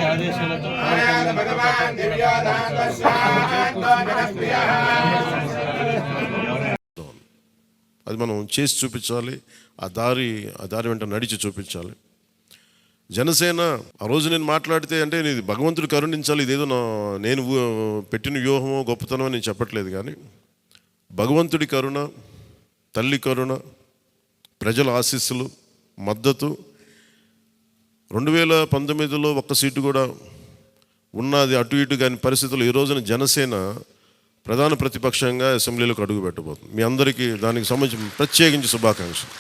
ఆదేశాలతో అది మనం చేసి చూపించాలి. ఆ దారి వెంట నడిచి చూపించాలి. జనసేన ఆ రోజు నేను మాట్లాడితే అంటే ఇది భగవంతుడు కరుణించాలి, ఇదేదో నేను పెట్టిన వ్యూహమో గొప్పతనమో నేను చెప్పట్లేదు. కానీ భగవంతుడి కరుణ, తల్లి కరుణ, ప్రజల ఆశీస్సులు, మద్దతు 2019లో ఒక్క సీటు కూడా ఉన్నది అటు ఇటు కాని పరిస్థితులు ఈ రోజున జనసేన ప్రధాన ప్రతిపక్షంగా అసెంబ్లీలోకి అడుగు పెట్టబోతుంది. మీ అందరికీ దానికి సంబంధించి ప్రత్యేకించి శుభాకాంక్షలు.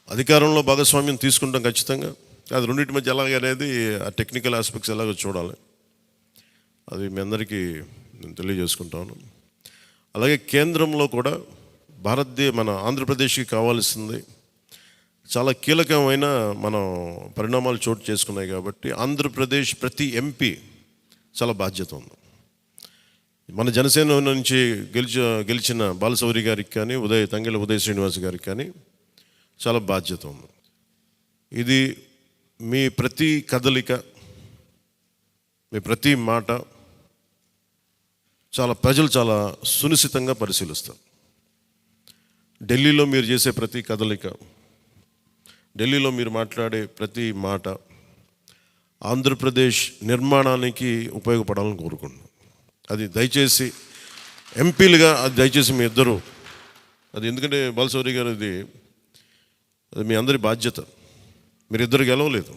అధికారంలో భాగస్వామ్యం తీసుకుంటాం ఖచ్చితంగా. అది రెండింటి మధ్య ఎలాగనేది ఆ టెక్నికల్ ఆస్పెక్ట్స్ ఎలాగో చూడాలి. అది మీ అందరికీ నేను తెలియజేసుకుంటాను. అలాగే కేంద్రంలో కూడా మన ఆంధ్రప్రదేశ్కి కావాల్సింది చాలా కీలకమైన మనం పరిణామాలు చోటు చేసుకున్నాయి. కాబట్టి ఆంధ్రప్రదేశ్ ప్రతి ఎంపీ చాలా బాధ్యత ఉంది. మన జనసేన నుంచి గెలిచిన బాలశౌరి గారికి కానీ తంగెళ్ళ ఉదయ్ శ్రీనివాస్ గారికి కానీ చాలా బాధ్యత ఉంది. ఇది మీ ప్రతి కదలిక, మీ ప్రతి మాట ప్రజలు చాలా సునిశ్చితంగా పరిశీలిస్తారు. ఢిల్లీలో మీరు చేసే ప్రతి కదలిక, ఢిల్లీలో మీరు మాట్లాడే ప్రతి మాట ఆంధ్రప్రదేశ్ నిర్మాణానికి ఉపయోగపడాలని కోరుకుంటున్నాను. అది దయచేసి ఎంపీలుగా అది దయచేసి మీ ఇద్దరు అది ఎందుకంటే బాలశౌరి గారు అది మీ అందరి బాధ్యత. మీరిద్దరు గెలవలేదు,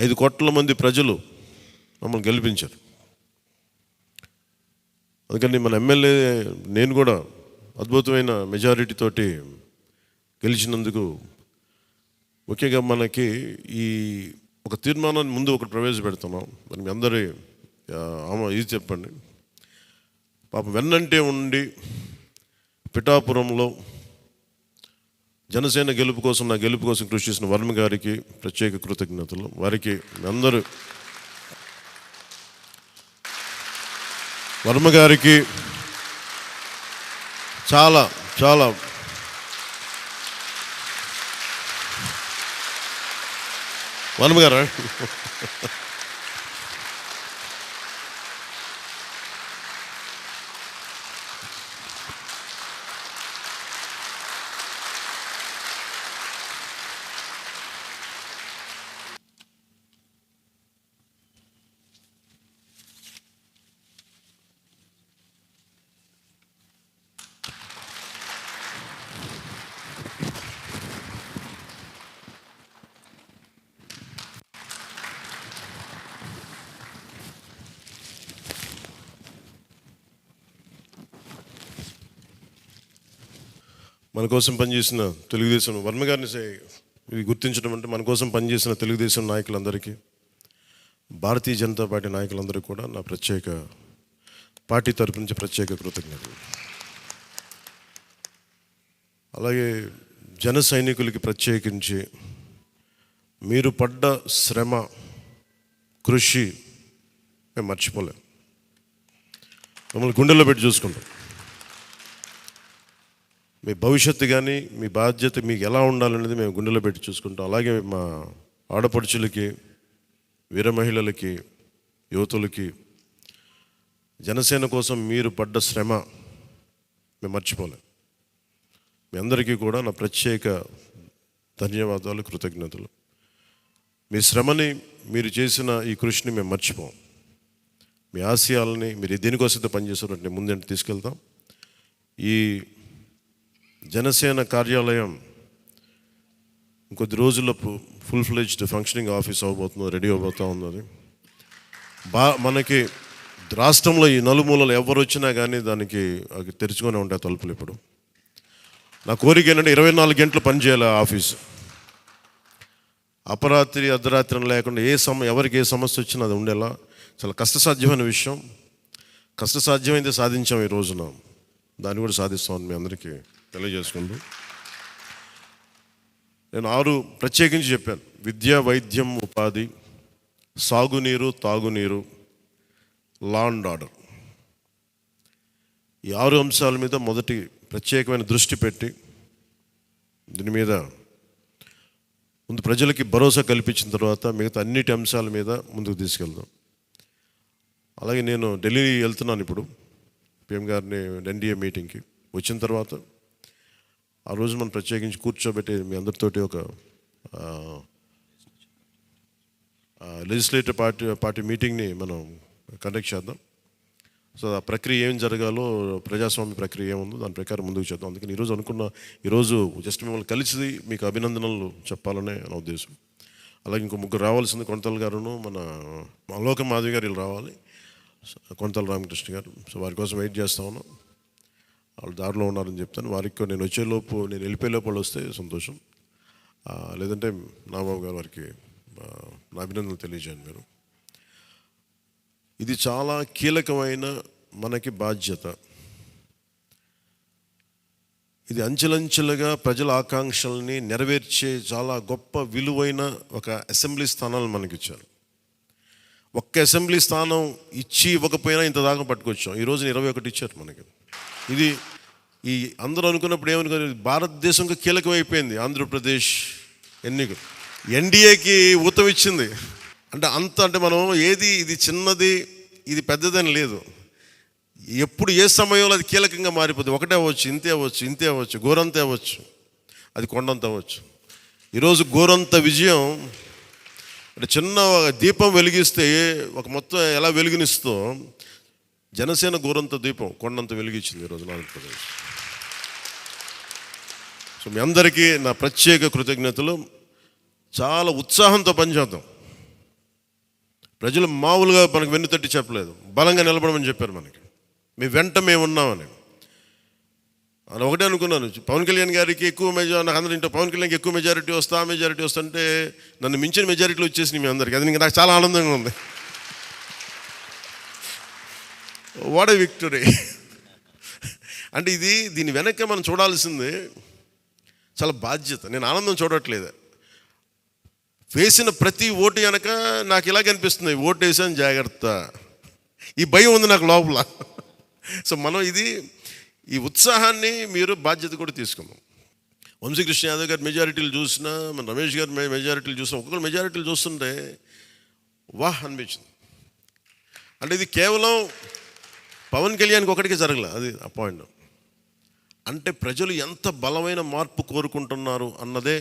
5 కోట్ల మంది ప్రజలు మమ్మల్ని గెలిపించారు. అందుకని మన ఎమ్మెల్యే నేను కూడా అద్భుతమైన మెజారిటీ తోటి గెలిచినందుకు ముఖ్యంగా మనకి ఈ ఒక తీర్మానాన్ని ముందు ఒకటి ప్రవేశపెడుతున్నాం. మరి మీ అందరి ఇది చెప్పండి. పాపం వెన్నంటే ఉండి పిఠాపురంలో జనసేన గెలుపు కోసం కృషి చేసిన వర్మ గారికి ప్రత్యేక కృతజ్ఞతలు. వారికి అందరూ వర్మ గారికి చాలా చాలా వర్మ గారా మన కోసం పనిచేసిన తెలుగుదేశం వర్మ గారిని ఇవి గుర్తించడం అంటే మన కోసం పనిచేసిన తెలుగుదేశం నాయకులందరికీ, భారతీయ జనతా పార్టీ నాయకులందరికీ కూడా నా పార్టీ తరపు నుంచి ప్రత్యేక కృతజ్ఞతలు. అలాగే జన సైనికులకి ప్రత్యేకించి మీరు పడ్డ శ్రమ, కృషి మేము మర్చిపోలేం. మమ్మల్ని గుండెల్లో పెట్టి చూసుకుంటాం. మీ భవిష్యత్తు కానీ మీ బాధ్యత మీకు ఎలా ఉండాలనేది మేము గుండెలో పెట్టి చూసుకుంటాం. అలాగే మా ఆడపడుచులకి, వీర మహిళలకి, యువతులకి జనసేన కోసం మీరు పడ్డ శ్రమ మేము మర్చిపోలేం. మీ అందరికీ కూడా నా ప్రత్యేక ధన్యవాదాలు, కృతజ్ఞతలు. మీ శ్రమని, మీరు చేసిన ఈ కృషిని మేము మర్చిపోం. మీ ఆశయాలని మీరు దేనికోసమైతే పనిచేస్తారంటే ముందంటే తీసుకెళ్తాం. ఈ జనసేన కార్యాలయం ఇంకొద్ది రోజుల్లో ఫుల్ ఫ్లెడ్జ్డ్ ఫంక్షనింగ్ ఆఫీస్ అవ్వబోతుంది, రెడీ అవబోతూ ఉన్నది. మనకి రాష్ట్రంలో ఈ నలుమూలలు ఎవరు వచ్చినా కానీ దానికి తెరుచుకొని ఉంటాయి తలుపులు. ఇప్పుడు నా కోరిక ఏంటంటే 24 గంటలు పనిచేయాలి ఆఫీసు. అపరాత్రి అర్ధరాత్రి లేకుండా ఎవరికి ఏ సమస్య వచ్చినా అది ఉండేలా చాలా కష్టసాధ్యమైన విషయం. కష్టసాధ్యమైతే సాధించాం. ఈ రోజున దాన్ని కూడా సాధిస్తామని మీ అందరికీ తెలియజేసుకుంటూ నేను 6 ప్రత్యేకించి చెప్పాను. విద్య, వైద్యం, ఉపాధి, సాగునీరు, తాగునీరు, లా అండ్ ఆర్డర్. ఈ 6 అంశాల మీద మొదటి ప్రత్యేకమైన దృష్టి పెట్టి దీని మీద ముందు ప్రజలకి భరోసా కల్పించిన తర్వాత మిగతా అన్నిటి అంశాల మీద ముందుకు తీసుకెళ్దాం. అలాగే నేను ఢిల్లీ వెళ్తున్నాను ఇప్పుడు పిఎం గారిని ఎన్డీఏ మీటింగ్కి. వచ్చిన తర్వాత ఆ రోజు మనం ప్రత్యేకించి కూర్చోబెట్టి మీ అందరితోటి ఒక లెజిస్లేటివ్ పార్టీ మీటింగ్ని మనం కండక్ట్ చేద్దాం. సో ఆ ప్రక్రియ ఏం జరగాలో, ప్రజాస్వామ్య ప్రక్రియ ఏముందో దాని ప్రకారం ముందుకు చేద్దాం. అందుకని ఈరోజు జస్ట్ మిమ్మల్ని కలిసి మీకు అభినందనలు చెప్పాలనే నా ఉద్దేశం. అలాగే ఇంకో ముగ్గురు రావాల్సింది, కొనతల గారును మన లోక మాధవి గారు వీళ్ళు రావాలి, కొనతల రామకృష్ణ గారు. సో వారి కోసం వెయిట్ చేస్తా ఉన్నాం. వాళ్ళు దారిలో ఉన్నారని చెప్తాను. వారికి నేను వెళ్ళిపోయేలోపు వాళ్ళు వస్తే సంతోషం. లేదంటే నాబాబు గారు వారికి నా అభినందనలు తెలియజేయండి మీరు. ఇది చాలా కీలకమైన మనకి బాధ్యత. ఇది అంచెలంచెలుగా ప్రజల ఆకాంక్షల్ని నెరవేర్చే చాలా గొప్ప విలువైన ఒక అసెంబ్లీ స్థానాలు మనకి ఇచ్చారు. ఒక్క అసెంబ్లీ స్థానం ఇచ్చి ఇవ్వకపోయినా ఇంత దాకా పట్టుకొచ్చాం. ఈ రోజున 21 ఇచ్చారు మనకి. ఇది ఈ అందరూ అనుకున్నప్పుడు ఏమనుకున్నారు, భారతదేశంకి కీలకమైపోయింది ఆంధ్రప్రదేశ్ ఎన్నిక. ఎన్డీఏకి ఊతం ఇచ్చింది. అంటే మనం ఇది చిన్నది ఇది పెద్దదని లేదు. ఎప్పుడు ఏ సమయంలో అది కీలకంగా మారిపోతుంది. ఒకటే అవ్వచ్చు, ఇంతే అవ్వచ్చు, గోరంత అవ్వచ్చు, అది కొండంత అవ్వచ్చు. ఈరోజు గోరంత విజయం అంటే చిన్న దీపం వెలిగిస్తే ఒక మొత్తం ఎలా వెలుగునిస్తో జనసేన గోరంత దీపం కొండంత వెలిగించింది ఈరోజు ఆంధ్రప్రదేశ్. సో మీ అందరికీ నా ప్రత్యేక కృతజ్ఞతలు. చాలా ఉత్సాహంతో పనిచేద్దాం. ప్రజలు మామూలుగా మనకు వెన్నుతట్టి చెప్పలేదు, బలంగా నిలబడమని చెప్పారు మనకి. మీ వెంట మేము ఉన్నామని. అని ఒకటే అనుకున్నాను, పవన్ కళ్యాణ్ గారికి ఎక్కువ మెజారిటీ, నాకు అందరూ పవన్ కళ్యాణ్కి ఎక్కువ మెజారిటీ వస్తుంటే నన్ను మించిన మెజారిటీలు వచ్చేసినాయి మీ అందరికీ. అది నాకు చాలా ఆనందంగా ఉంది. What a victory. అంటే దీని వెనక మనం చూడాల్సింది చాలా బాధ్యత. నేను ఆనందం చూడట్లేదు. వేసిన ప్రతి ఓటు వెనక నాకు ఇలాగ అనిపిస్తుంది, ఓటు వేసాను జాగ్రత్త, ఈ భయం ఉంది నాకు లోపల. సో మనం ఈ ఉత్సాహాన్ని మీరు బాధ్యత కూడా తీసుకుందాం. వంశీకృష్ణ యాదవ్ గారి మెజారిటీలు చూసినా, మన రమేష్ గారి మెజారిటీలు చూసినా, ఒక్కొక్కరు మెజారిటీలు చూస్తుంటే వాహ్ అనిపించింది. అంటే ఇది కేవలం పవన్ కళ్యాణ్కి ఒకటికి జరగలే, అది ఆ పాయింట్. అంటే ప్రజలు ఎంత బలమైన మార్పు కోరుకుంటున్నారు అన్నదే